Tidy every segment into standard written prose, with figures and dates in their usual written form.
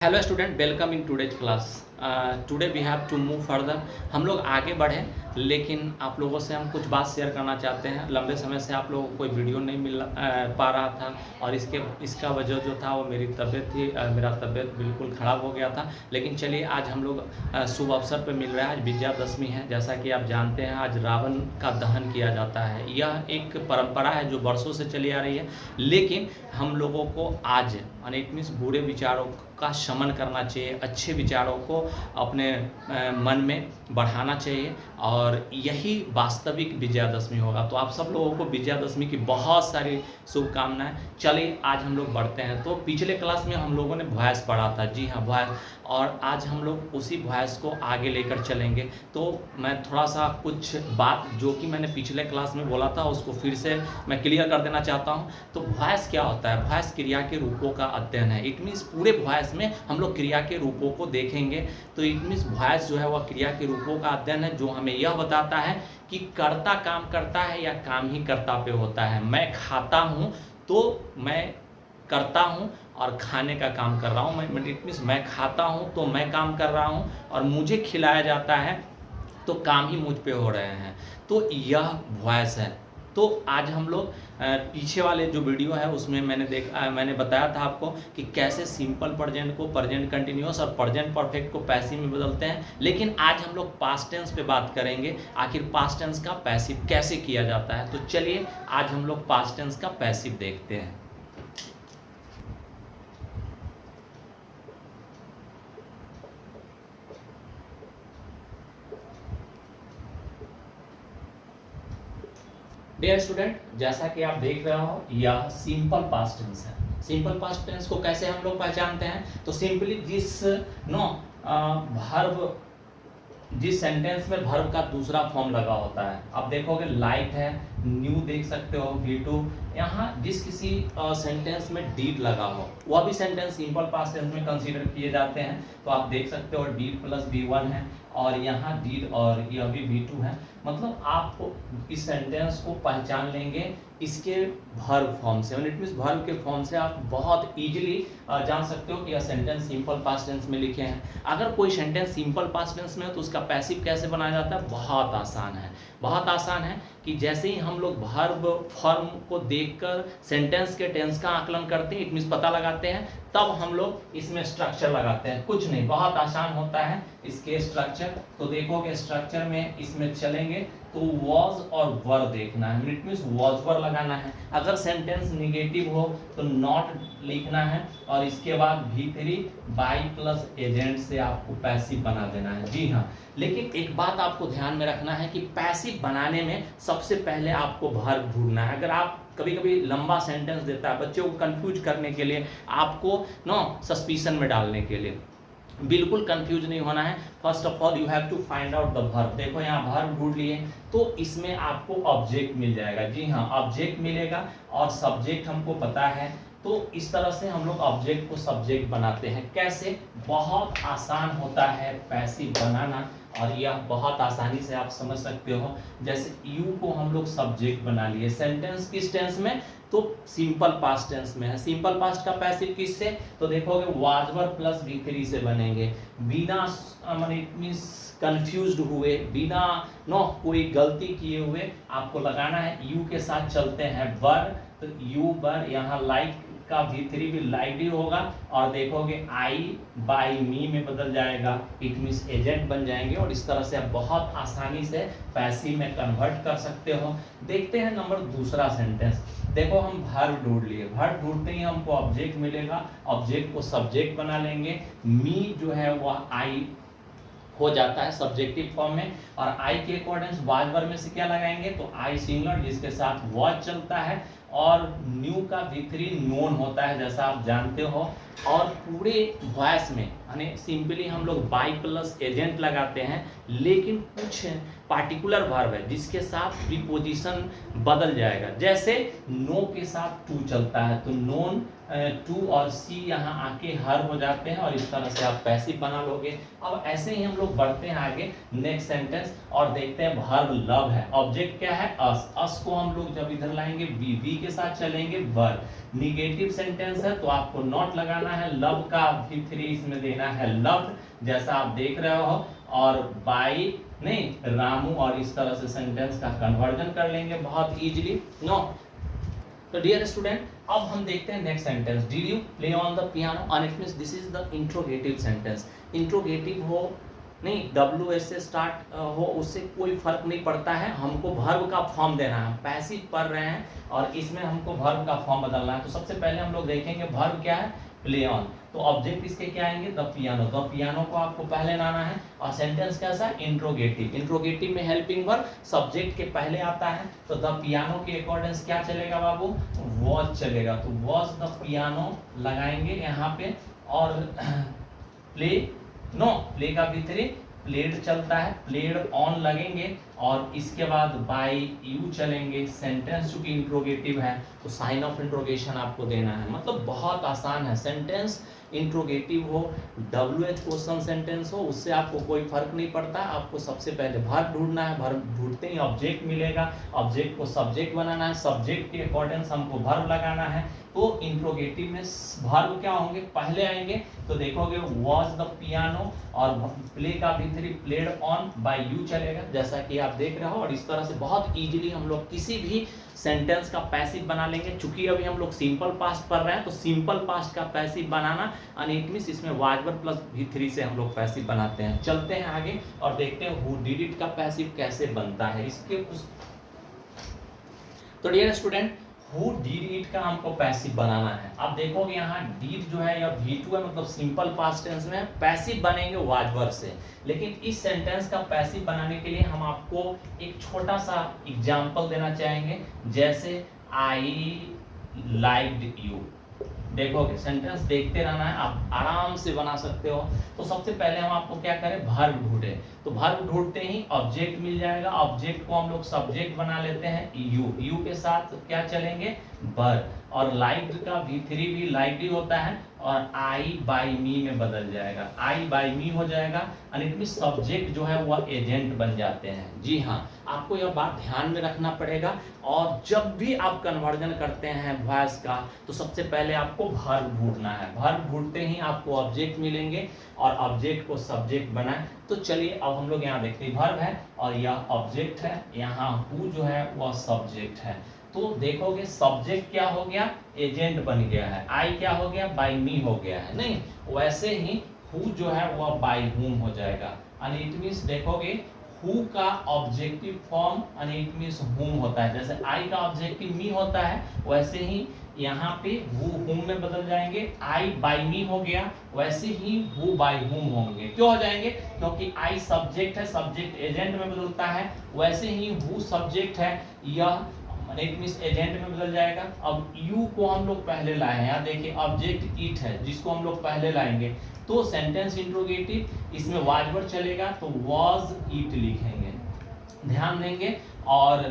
Hello student, welcome in today's class. Today we have to move further. हम लोग आगे बढ़े, लेकिन आप लोगों से हम कुछ बात शेयर करना चाहते हैं। लंबे समय से आप लोगों को कोई वीडियो नहीं मिल पा रहा था, और इसका वजह जो था वो मेरी तबीयत थी। मेरा तबीयत बिल्कुल ख़राब हो गया था। लेकिन चलिए, आज हम लोग शुभ अवसर पर मिल रहा है। आज विजयादशमी है, जैसा कि आप जानते हैं। आज रावण का दहन किया जाता है। यह एक परंपरा है जो वर्षों से चली आ रही है, लेकिन हम लोगों को आज इट मीन्स बुरे विचारों का शमन करना चाहिए, अच्छे विचारों को अपने मन में बढ़ाना चाहिए, और यही वास्तविक विजयादशमी होगा। तो आप सब लोगों को विजयादशमी की बहुत सारी शुभकामनाएं। चलिए, आज हम लोग बढ़ते हैं। तो पिछले क्लास में हम लोगों ने वॉइस पढ़ा था, जी हाँ वॉइस, और आज हम लोग उसी वॉइस को आगे लेकर चलेंगे। तो मैं थोड़ा सा कुछ बात जो कि मैंने पिछले क्लास में बोला था उसको फिर से मैं क्लियर कर देना चाहता हूँ। तो वॉइस क्या होता है? वॉइस क्रिया के रूपों का अध्ययन है। इट मीन्स पूरे वॉइस में हम लोग क्रिया के रूपों को देखेंगे। तो इट मीन्स वॉइस जो है वह क्रिया के रूपों का अध्ययन है, जो हमें यह बताता है कि कर्ता काम करता है या काम ही कर्ता पे होता है। मैं खाता हूँ तो मैं करता हूँ और खाने का काम कर रहा हूँ। इट मीन्स मैं खाता हूँ तो मैं काम कर रहा हूँ, और मुझे खिलाया जाता है तो काम ही मुझ पे हो रहे हैं। तो यह वॉइस है। तो आज हम लोग पीछे वाले जो वीडियो है उसमें मैंने बताया था आपको कि कैसे सिंपल प्रेजेंट को प्रेजेंट कंटिन्यूअस और प्रेजेंट परफेक्ट को पैसिव में बदलते हैं। लेकिन आज हम लोग पास्ट टेंस पे बात करेंगे, आखिर पास्ट टेंस का पैसिव कैसे किया जाता है। तो चलिए, आज हम लोग पास्ट टेंस का पैसिव देखते हैं। डियर स्टूडेंट, जैसा कि आप देख रहे हो, यह सिंपल पास्ट टेंस है। सिंपल पास्ट टेंस को कैसे हम लोग पहचानते हैं? तो सिंपली जिस सेंटेंस में वर्ब का दूसरा फॉर्म लगा होता है। अब देखोगे लाइट है, न्यू देख सकते हो, V2। यहाँ जिस किसी सेंटेंस में डीड लगा हो, वह भी सेंटेंस सिंपल पास्ट टेंस में कंसीडर किए जाते हैं। तो आप देख सकते हो डीड प्लस V1 है, और यहाँ डीड और यह भी V2 है। मतलब आप इस सेंटेंस को पहचान लेंगे इसके वर्ब फॉर्म से। इट मीन्स वर्ब के फॉर्म से आप बहुत इजीली जान सकते हो कि यह सेंटेंस सिंपल पास्ट टेंस में लिखे हैं। अगर कोई सेंटेंस सिंपल पास्ट टेंस में है तो उसका पैसिव कैसे बनाया जाता है? बहुत आसान है। बहुत आसान है कि जैसे ही हम लोग वर्ब फॉर्म को देखकर सेंटेंस के टेंस का आकलन करते हैं, इट मीन्स पता लगाते हैं, तब हम लोग इसमें स्ट्रक्चर लगाते हैं। कुछ नहीं, बहुत आसान होता है इसके स्ट्रक्चर। तो देखोगे स्ट्रक्चर में इसमें चलेंगे तो वॉज और वर देखना है। इट मीन्स वॉज वर लगाना है। अगर सेंटेंस निगेटिव हो तो नॉट लिखना है, और इसके बाद V3 बाई प्लस एजेंट से आपको पैसिव बना देना है। जी हाँ, लेकिन एक बात आपको ध्यान में रखना है कि पैसिव बनाने में सबसे पहले आपको वर्ब ढूंढना है। अगर आप कभी कभी लंबा सेंटेंस देता है बच्चों को कंफ्यूज करने के लिए, आपको सस्पिशन में डालने के लिए, बिल्कुल कंफ्यूज नहीं होना है। First of all you have to find out the verb. देखो यहाँ वर्ब ढूंढ लिए तो इसमें आपको ऑब्जेक्ट मिल जाएगा। जी हाँ, ऑब्जेक्ट मिलेगा, और सब्जेक्ट हमको पता है। तो इस तरह से हम लोग ऑब्जेक्ट को सब्जेक्ट बनाते हैं। कैसे? बहुत आसान होता है पैसिव बनाना, और यह बहुत आसानी से आप समझ सकते हो। जैसे यू को हम लोग सब्जेक्ट बना लिए। सेंटेंस किस टेंस में? तो सिंपल पास्ट टेंस में है। सिंपल पास्ट का पैसिव किससे? तो देखोगे वाज वर प्लस V3 से बनेंगे। बिना इट मींस कंफ्यूज्ड हुए, बिना कोई गलती किए हुए आपको लगाना है। यू के साथ चलते हैं वर, तो यू वर, यहाँ लाइक का V3 भी लाइक ही होगा, और देखोगे I बाई मी में बदल जाएगा। इट मीन्स एजेंट बन जाएंगे, और इस तरह से आप बहुत आसानी से पैसिव में कन्वर्ट कर सकते हो। देखते हैं नंबर दूसरा सेंटेंस। देखो हम वर्ब ढूंढ लिए। वर्ब ढूंढते ही हमको ऑब्जेक्ट मिलेगा, ऑब्जेक्ट को सब्जेक्ट बना लेंगे। मी जो है वह I हो जाता है सब्जेक्टिव फॉर्म में, और आई के अकॉर्डिंग वाज वर्ब में से क्या लगाएंगे? तो आई सिंगुलर, जिसके साथ वॉज चलता है, और न्यू का V3 नोन होता है, जैसा आप जानते हो। और पूरे वॉइस में यानी सिंपली हम लोग बाई प्लस एजेंट लगाते हैं, लेकिन कुछ पार्टिकुलर वर्ब है जिसके साथ प्रीपोजिशन बदल जाएगा। जैसे नो के साथ टू चलता है, तो नोन टू और सी यहाँ आके हर हो जाते हैं और इस तरह से आप पैसिव बना लोगे। अब ऐसे ही हम लोग बढ़ते हैं आगे नेक्स्ट सेंटेंस और देखते हैं वर्ब लव है, ऑब्जेक्ट क्या है अस, अस को हम लोग जब इधर लाएंगे वी के साथ चलेंगे वर्ब। निगेटिव सेंटेंस है तो आपको नॉट लगाना है, लव का V3 इसमें देना है लव जैसा आप देख रहे हो, और बाई नहीं रामू, और इस तरह से सेंटेंस का कन्वर्जन कर लेंगे बहुत इजीली। नो तो डियर स्टूडेंट अब हम देखते हैं next sentence, did you play on the piano, और it means this is the interrogative sentence. Interrogative हो नहीं WS से स्टार्ट हो उससे कोई फर्क नहीं पड़ता है, हमको वर्ब का फॉर्म देना है, पैसिव पढ़ रहे हैं और इसमें हमको वर्ब का फॉर्म बदलना है। तो सबसे पहले हम लोग देखेंगे वर्ब क्या है प्ले ऑन, तो ऑब्जेक्ट इसके क्या आएंगे द पियानो, द पियानो को आपको पहले लाना है, और सेंटेंस कैसा है इंट्रोगेटिव, इंट्रोगेटिव में हेल्पिंग वर्ब सब्जेक्ट के पहले आता है, तो द पियानो के अकॉर्डिंग क्या चलेगा बाबू वॉज चलेगा, तो वॉज द पियानो लगाएंगे यहाँ पे, और प्ले नो प्ले का V3 प्लेड चलता है, प्लेड ऑन लगेंगे और इसके बाद बाय यू चलेंगे, सेंटेंस चूंकि इंट्रोगेटिव है तो साइन ऑफ इंट्रोगेशन आपको देना है, मतलब बहुत आसान है। सेंटेंस इंट्रोगेटिव हो WH क्वेश्चन सेंटेंस हो उससे आपको कोई फर्क नहीं पड़ता, आपको सबसे पहले वर्ब ढूंढना है, वर्ब ढूंढते ही ऑब्जेक्ट मिलेगा, ऑब्जेक्ट को सब्जेक्ट बनाना है, सब्जेक्ट के अकॉर्डिंग हमको वर्ब लगाना है। तो इंट्रोगेटिव में वर्ब क्या होंगे पहले आएंगे, तो देखोगे वॉज द पियानो और प्ले का V3 played on by you चलेगा जैसा कि आप देख रहे हो, और इस तरह से बहुत इजीली हम लोग किसी भी सेंटेंस का पैसिव बना लेंगे। चूंकि अभी हम लोग सिंपल पास्ट पढ़ रहे हैं तो सिंपल पास्ट का पैसिव बनाना और इट मींस इसमें वाज वर्ब प्लस V3 से हम लोग पैसिव बनाते हैं। चलते हैं आगे और देखते हैं हु डिड इट का पैसिव कैसे बनता है इसके कुछ। तो dear student who did it का हमको पैसिव बनाना है। अब देखोगे यहाँ डिड जो है या V2 है, मतलब सिंपल पास्ट टेंस में पैसिव बनेंगे वाज वर्ब से, लेकिन इस सेंटेंस का पैसिव बनाने के लिए हम आपको एक छोटा सा एग्जांपल देना चाहेंगे, जैसे आई लाइक्ड यू। देखोगे सेंटेंस देखते रहना है, आप आराम से बना सकते हो। तो सबसे पहले हम आपको क्या करें वर्ब ढूंढे, तो वर्ब ढूंढते ही ऑब्जेक्ट मिल जाएगा, ऑब्जेक्ट को हम लोग सब्जेक्ट बना लेते हैं यू, यू के साथ क्या चलेंगे वर्ब, और लाइक्ड का V3 भी लाइक्ड ही होता है और आई बाई मी में बदल जाएगा, आई बाई मी हो जाएगा, और इट मींस सब्जेक्ट जो है वह एजेंट बन जाते हैं। जी हाँ, आपको यह बात ध्यान में रखना पड़ेगा, और जब भी आप कन्वर्जन करते हैं वॉइस का तो सबसे पहले आपको वर्ब ढूंढना है, वर्ब ढूंढते ही आपको ऑब्जेक्ट मिलेंगे और ऑब्जेक्ट को सब्जेक्ट बनाए। तो चलिए अब हम लोग यहाँ देखते हैं वर्ब है और यह ऑब्जेक्ट है, यहाँ हु जो है वह सब्जेक्ट है। तो देखोगे सब्जेक्ट क्या हो गया एजेंट बन गया है, आई क्या हो गया बाय मी हो गया है, नहीं वैसे ही हु जो है वह बाय हुम हो जाएगा, एंड इट मींस देखोगे हु का objective form and it means हुम होता है, जैसे आई का ऑब्जेक्टिव मी होता है वैसे ही यहाँ पे हु हुम में बदल जाएंगे, आई बाय मी हो गया वैसे ही हु बाय हुम होंगे। क्यों हो जाएंगे क्योंकि आई सब्जेक्ट है, सब्जेक्ट एजेंट में बदलता है, वैसे ही हु सब्जेक्ट है यह इट मींस एजेंट में बदल जाएगा। अब यू को हम लोग पहले लाए हैं, यहाँ देखिए ऑब्जेक्ट इट है जिसको हम लोग पहले लाएंगे, तो सेंटेंस इंट्रोगेटिव इसमें वाज वर्ब चलेगा तो वाज इट लिखेंगे, ध्यान देंगे, और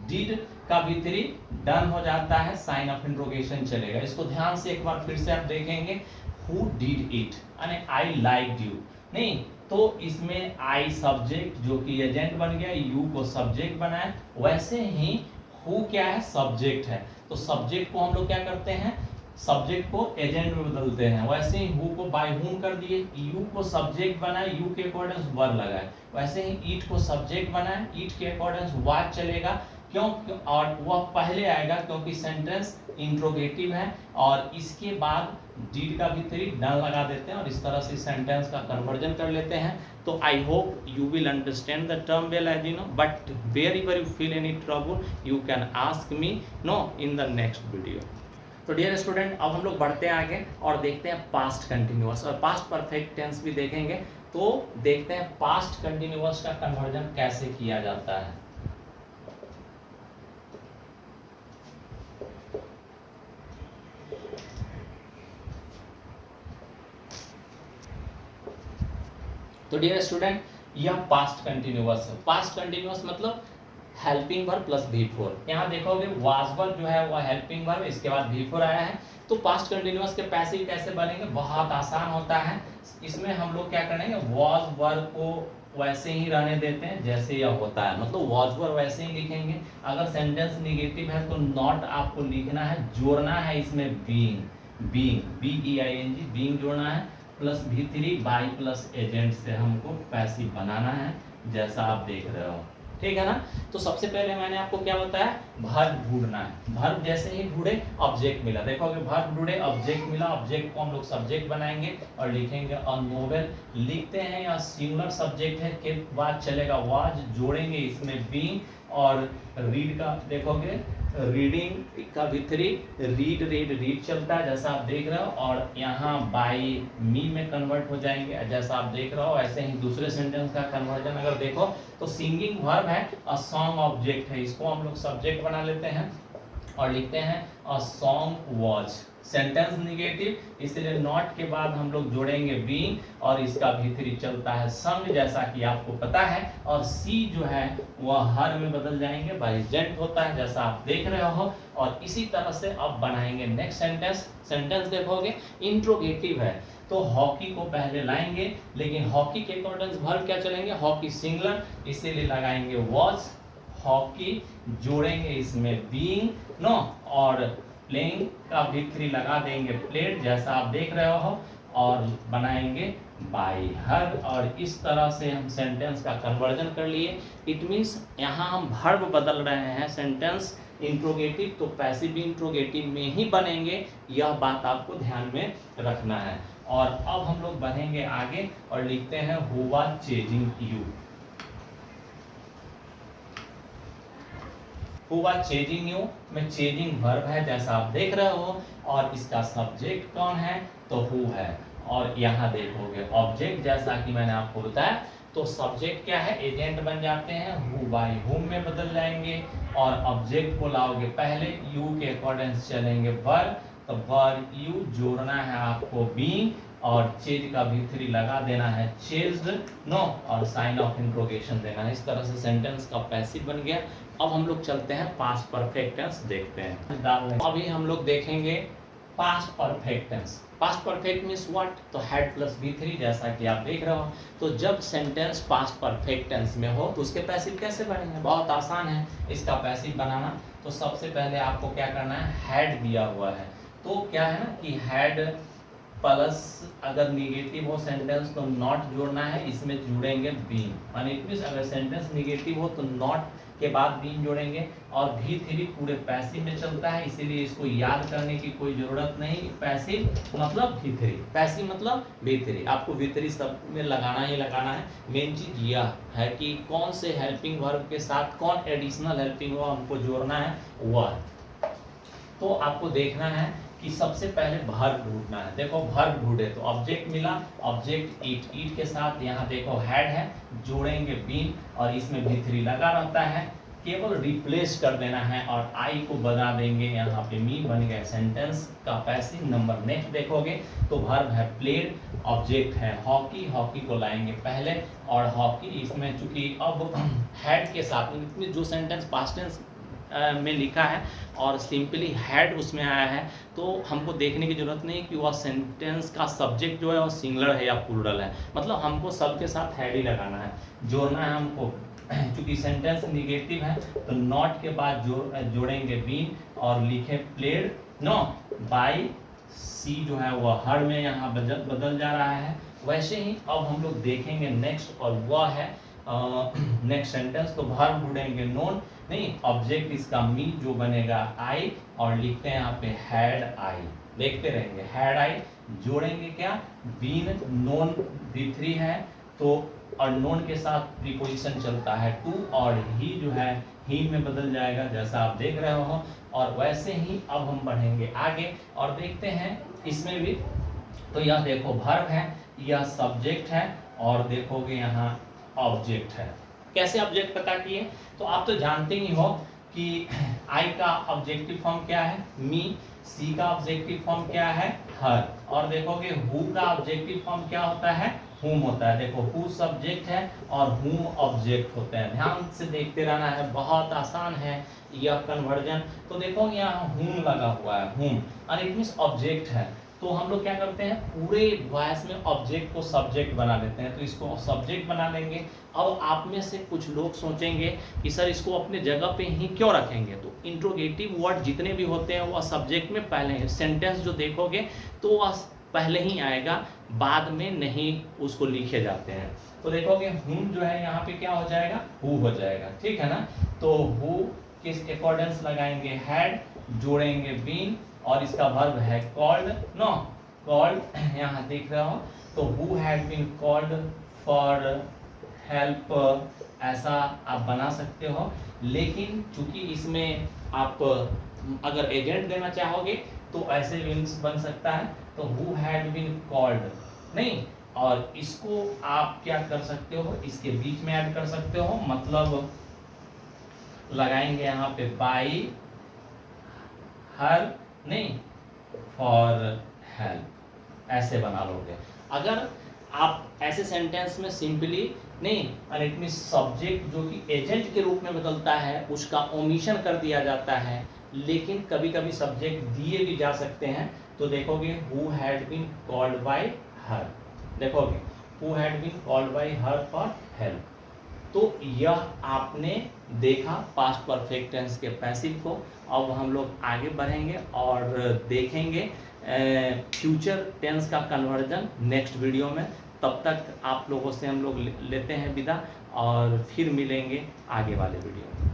डिड का V3 डन हो जाता है, साइन ऑफ इंट्रोगेशन चलेगा। इसको ध्यान से एक बार फिर से आप देखेंगे, हु डिड इट यानी आई लाइक्ड यू, नहीं तो इसमें आई सब्जेक्ट जो कि एजेंट बन गया, यू को सब्जेक्ट बनाए, वैसे ही हु क्या है सब्जेक्ट है, तो सब्जेक्ट को हम लोग क्या करते हैं सब्जेक्ट को एजेंट में बदलते हैं, वैसे he who co by whom कर दिए, यू को सब्जेक्ट बनाए, यू के अकॉर्डिंग वर्ब लगाए, वैसे ही ईट को सब्जेक्ट बनाए, ईट के अकॉर्डिंग वाज चलेगा, क्यों और वह पहले आएगा क्योंकि सेंटेंस इंट्रोगेटिव है, और इसके बाद डिड का V3 डन लगा देते हैं और इस तरह से सेंटेंस का कन्वर्जन कर लेते हैं। तो I hope you will understand the term well as you know, but where you feel any trouble you can ask me no in the next video. तो डियर स्टूडेंट अब हम लोग बढ़ते हैं आगे और देखते हैं पास्ट कंटिन्यूअस और पास्ट परफेक्ट टेंस भी देखेंगे। तो देखते हैं पास्ट कंटिन्यूअस का कन्वर्जन कैसे किया जाता है। तो डियर स्टूडेंट यह पास्ट कंटिन्यूअस है, पास्ट कंटिन्यूअस मतलब हेल्पिंग वर्ब प्लस V4। यहाँ देखोगे वाज वर्ब जो है वह हेल्पिंग वर्ब, इसके बाद V4 आया है। तो पास्ट कंटिन्यूअस के पैसिव कैसे बनेंगे, बहुत आसान होता है। इसमें हम लोग क्या करेंगे, वाज वर्ब को वैसे ही रहने देते हैं जैसे यह होता है, मतलब वाज वर्ब वैसे ही लिखेंगे। अगर सेंटेंस निगेटिव है तो नॉट आपको लिखना है, जोड़ना है इसमें बीइंग, BEING बीइंग जोड़ना है, plus V3 by plus agent से हमको पैसिव बनाना है, जैसा आप देख रहे हो, ठीक है ना। तो सबसे पहले मैंने आपको क्या बताया, वर्ब ढूंढना है। वर्ब जैसे ही ढूंढे ऑब्जेक्ट मिला, देखोगे वर्ब ढूंढे ऑब्जेक्ट मिला, ऑब्जेक्ट को हम लोग सब्जेक्ट बनाएंगे और लिखेंगे अ नोवेल। लिखते हैं या सिंगुलर सब्जेक्ट है के बाद चलेगा वाज, जोड़ेंगे इसमें बीइंग, और रीड का देखोगे रीडिंग का V3 रीड चलता है जैसा आप देख रहे हो, और यहाँ बाई मी में कन्वर्ट हो जाएंगे जैसा आप देख रहे हो। ऐसे ही दूसरे सेंटेंस का कन्वर्जन अगर देखो तो सिंगिंग वर्ब है, अ सॉन्ग ऑब्जेक्ट है, इसको हम लोग सब्जेक्ट बना लेते हैं और लिखते हैं a song watch. Sentence negative, इसलिए नॉट के बाद हम लोग जोड़ेंगे बीइंग और इसका V3 चलता है संग, जैसा कि आपको पता है। और सी जो है वह हर में बदल जाएंगे, बाई जेंट होता है जैसा आप देख रहे हो। और इसी तरह से अब बनाएंगे नेक्स्ट सेंटेंस। सेंटेंस देखोगे इंट्रोगेटिव है तो हॉकी को पहले लाएंगे, लेकिन हॉकी के अकॉर्डिंग वर्ब क्या चलेंगे, हॉकी सिंगुलर, इसीलिए लगाएंगे वॉच, हॉकी, जोड़ेंगे इसमें बीइंग नो, और प्लेइंग का V3 लगा देंगे प्लेड, जैसा आप देख रहे हो, और बनाएंगे बाई हर। और इस तरह से हम सेंटेंस का कन्वर्जन कर लिए। इट मीन्स यहाँ हम वर्ब बदल रहे हैं, सेंटेंस इंट्रोगेटिव तो पैसिव भी इंट्रोगेटिव में ही बनेंगे, यह बात आपको ध्यान में रखना है। और अब हम लोग बढ़ेंगे आगे और लिखते हैं who was chasing you. Who was chasing you में चेजिंग वर्ब है जैसा आप देख रहे हो, और इसका सब्जेक्ट कौन है, तो हु है। और यहाँ देखोगे ऑब्जेक्ट, जैसा कि मैंने आपको बताया, तो सब्जेक्ट क्या है, एजेंट बन जाते हैं, हु बाई हुम में बदल जाएंगे, और ऑब्जेक्ट को लाओगे पहले, यू के अकॉर्डिंग चलेंगे वर्ब, तो वर्ब यू, जोड़ना है आपको बीइंग, और चेज का V3 लगा देना है चेज्ड नो, और साइन ऑफ इंट्रोगेशन देना है। इस तरह से सेंटेंस का पैसिव बन गया। अब हम लोग चलते हैं पास्ट परफेक्ट टेंस देखते हैं। अभी हम लोग देखेंगे past perfect tense. Past perfect means what, तो हैड प्लस V3 जैसा कि आप देख रहे हो। तो जब सेंटेंस पास्ट परफेक्ट टेंस में हो तो उसके पैसिव कैसे बनेंगे, बहुत आसान है इसका पैसिव बनाना। तो सबसे पहले आपको क्या करना है, हैड दिया हुआ है तो क्या है ना कि हैड प्लस अगर निगेटिव हो सेंटेंस तो नॉट जोड़ना है, इसमें जुड़ेंगे बीइंग, और इट मींस अगर सेंटेंस निगेटिव हो तो नॉट के बाद बीइंग जोड़ेंगे। और V3 पूरे पैसिव में चलता है, इसीलिए इसको याद करने की कोई जरूरत नहीं। पैसिव मतलब V3, पैसिव मतलब V3, आपको V3 सब में लगाना ही लगाना है। मेन चीज यह है कि कौन से हेल्पिंग वर्ब के साथ कौन एडिशनल हेल्पिंग वर्ब हमको जोड़ना है वह। तो आपको देखना है कि सबसे पहले वर्ब ढूंढना है। देखो वर्ब ढूंढे तो ऑब्जेक्ट मिला, ऑब्जेक्ट ईट के साथ यहाँ देखो हैड है, जोड़ेंगे बीन, और इसमें V3 लगा रहता है, केवल रिप्लेस कर देना है और आई को बना देंगे, यहाँ पे मी बन गया सेंटेंस का पैसिव नंबर। नेक्स्ट देखोगे तो वर्ब है प्लेड, ऑब्जेक्ट है हॉकी, हॉकी को लाएंगे पहले, और हॉकी इसमें चूंकि अब हैड के साथ में जो सेंटेंस पास्ट टेंस में लिखा है और सिंपली हैड उसमें आया है, तो हमको देखने की जरूरत नहीं कि वह सेंटेंस का सब्जेक्ट जो है वो सिंगुलर है या प्लूरल है, मतलब हमको सबके साथ हैड ही लगाना है, जोड़ना है हमको। क्योंकि सेंटेंस निगेटिव है तो नॉट के बाद जोड़ेंगे बीन और लिखे प्लेड नो बाई, सी जो है वह हर में यहाँ बदल जा रहा है। वैसे ही अब हम लोग देखेंगे नेक्स्ट, और वह है नेक्स्ट सेंटेंस। तो वर्ब ढूंढेंगे नोन नहीं, ऑब्जेक्ट इसका मी जो बनेगा आई, और लिखते हैं यहाँ पे हैड आई, देखते रहेंगे हैड आई, जोड़ेंगे क्या बीन, नोन V3 है तो, और नोन के साथ प्रीपोजिशन चलता है टू, और ही जो है ही में बदल जाएगा जैसा आप देख रहे हो। और वैसे ही अब हम बढ़ेंगे आगे और देखते हैं इसमें भी। तो यह देखो वर्ब है, यह सब्जेक्ट है, और देखोगे यहाँ ऑब्जेक्ट है। कैसे ऑब्जेक्ट पता किए, तो आप तो जानते ही हो कि आई का ऑब्जेक्टिव फॉर्म क्या है मी, सी का ऑब्जेक्टिव फॉर्म क्या है हर, और देखोगे हु का ऑब्जेक्टिव फॉर्म क्या होता है whom होता है। देखो who सब्जेक्ट है और whom ऑब्जेक्ट होते हैं। ध्यान से देखते रहना है, बहुत आसान है यह कन्वर्जन। तो देखो यहाँ whom लगा हुआ है, whom और इट मीन्स ऑब्जेक्ट है। तो हम लोग क्या करते हैं, पूरे वॉइस में ऑब्जेक्ट को सब्जेक्ट बना देते हैं, तो इसको सब्जेक्ट बना लेंगे। अब आप में से कुछ लोग सोचेंगे कि सर इसको अपने जगह पे ही क्यों रखेंगे, तो इंट्रोगेटिव वर्ड जितने भी होते हैं वह सब्जेक्ट में पहले हैं। सेंटेंस जो देखोगे तो वह पहले ही आएगा, बाद में नहीं उसको लिखे जाते हैं। तो देखोगे whom जो है यहाँ पे क्या हो जाएगा, who हो जाएगा, ठीक है ना। तो who किस अकॉर्डेंस लगाएंगे, had, जोड़ेंगे been और इसका वर्ब है called, नो called यहाँ देख रहे हो। तो who had been called for help, ऐसा आप बना सकते हो। लेकिन चूंकि इसमें आप अगर एजेंट देना चाहोगे तो ऐसे भी बन सकता है, तो who had been called नहीं, और इसको आप क्या कर सकते हो, इसके बीच में ऐड कर सकते हो, मतलब लगाएंगे यहाँ पे by her नहीं, for help, ऐसे बना लोगे। अगर आप ऐसे सेंटेंस में सिंपली नहीं, और इट मीन्स सब्जेक्ट जो कि एजेंट के रूप में बदलता है उसका ओमिशन कर दिया जाता है, लेकिन कभी कभी सब्जेक्ट दिए भी जा सकते हैं। तो देखोगे who had been called by her, देखोगे who had been called by her for help। तो यह आपने देखा पास्ट परफेक्ट टेंस के पैसिव को। अब हम लोग आगे बढ़ेंगे और देखेंगे फ्यूचर टेंस का कन्वर्जन नेक्स्ट वीडियो में। तब तक आप लोगों से हम लोग लेते हैं विदा और फिर मिलेंगे आगे वाले वीडियो में।